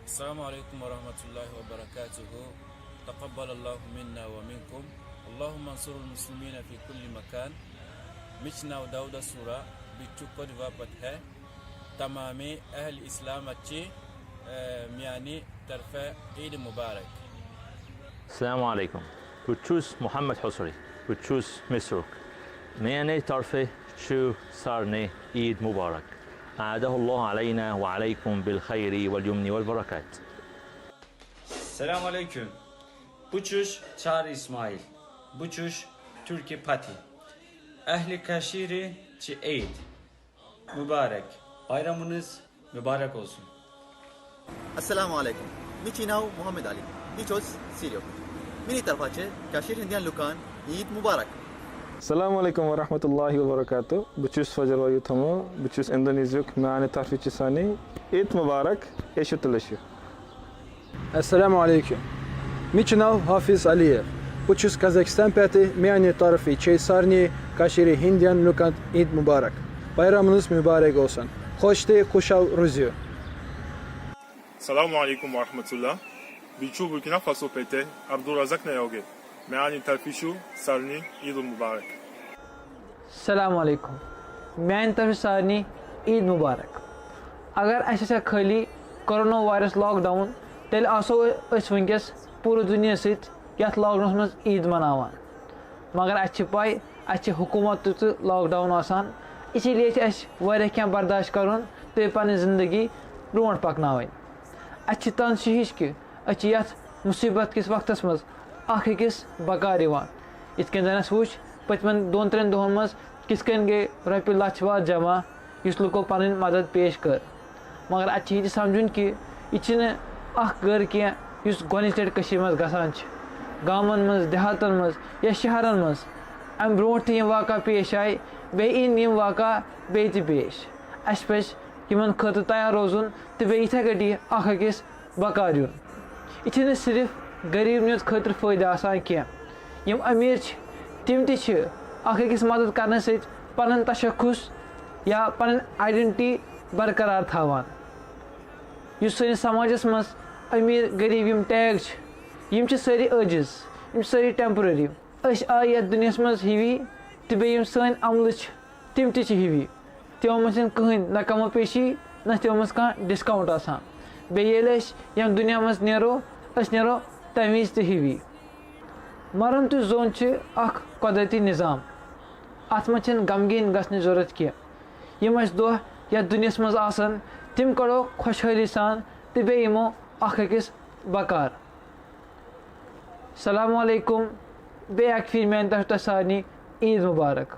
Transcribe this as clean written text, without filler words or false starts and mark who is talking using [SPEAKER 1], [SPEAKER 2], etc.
[SPEAKER 1] السلام عليكم ورحمة الله وبركاته. تقبل الله منا ومنكم. اللهم انصر المسلمين في كل مكان. مشنا وداود سورة بتشكر وابد है तमामी अहल इस्लाम अच्छी मियानी तरफ़ ईद मुबारक.
[SPEAKER 2] السلام عليكم. بتشوس محمد حصري بتشوس مسروق مياني طرفي شو صارني عيد مبارك. أعاده الله علينا وعليكم بالخير واليمن والبركات.
[SPEAKER 3] Selamun Aleyküm. Buçuş Çağrı İsmail. Buçuş Türkiye Pati. Ehli Kaşiri Çi Eid. Mübarek. Bayramınız mübarek olsun.
[SPEAKER 4] Assalamu alaikum. Michi now Muhammad Ali. Bichos Sirio. Mini tarfache Kashir Hindian Lukan Eid Mubarak.
[SPEAKER 5] السلام عليكم ورحمة الله وبركاته. بتشوس فجر ويوتمو بتشوس إندونيسيوك معاني تعرفي تشساني عيد مبارك إيشو تلشيو.
[SPEAKER 6] Esselamu Aleyküm. Michinav Hafiz Aliyev. Buçuz Kazakistan peti meyani tarifi Çeysarni Kaşiri Hindian Lukant Eid Mübarek. Bayramınız mübarek olsun. Hoşti Kuşav Ruziyo.
[SPEAKER 7] Salamu alaikum wa rahmatullah. Bichu Burkina Faso pete Abdulrazak Nayoge. Meani Talfishu Sarni Eid Mubarak.
[SPEAKER 8] Assalamu alaikum. Meani तरफ सारनी ईद मुबारक. अगर ऐसा खाली corona virus lockdown तेल आसो अस वंकस पूरे दुनिया सत यथ लॉकडाउन मज ईद मनावान मगर अच्छे पाई अच्छे हुकूमत तो लॉकडाउन आसान इसीलिए वारिया क्या बर्दाश्त करुन तो पन जिंदगी ब्रोट पकनावन अच्छे तनशीश कि यथ मुसीबत किस वक्त मज अकिस बकार इत जन वो पतमन 2-3 दोहन मज किस गई रपि लछ वात जमा इस लुको पन मदद पेश कर मगर अच्छे यह समझुन कि यह गर क्या गोच लट मज गसान गामन मज देहातन मज या शहरन मज अम ब्रोट वाक़ा पेश आए बे इन वाक़ा बे पेश अस पे इन खत तैयार रोजुन तो बे इथे कटी अकिस बकार यून यह सिर्फ गरीब नुत खतर फ़ायदा आसान क्या यम अमीर तम तकिस मदद करने सन तशखुस या पन आइडेंटिटी बरकरार थावान सैनिस समाजस मज अमीर गरीब यम टैग यम सारी अजिज यम सारी टेम्पररी आय ये दुनिया मज हिवी तो बे सन अमल तम तिवी तमो मज कहें न कमो पेशी न तमो मज कह डिस्काउंट आसान बे यम दुनिया मज नेरो तम वज तो हिवी मरन तो जोन कुदरती निज़ाम अत मज गमगीन गसने जरूरत कह यम दह या दुनिया मज आसन तम करो खुशहाली सान तो बे यमो अकिस बकार. सलाम अलैकुम. बे फिर मैं तरफ सारनी ईद मुबारक.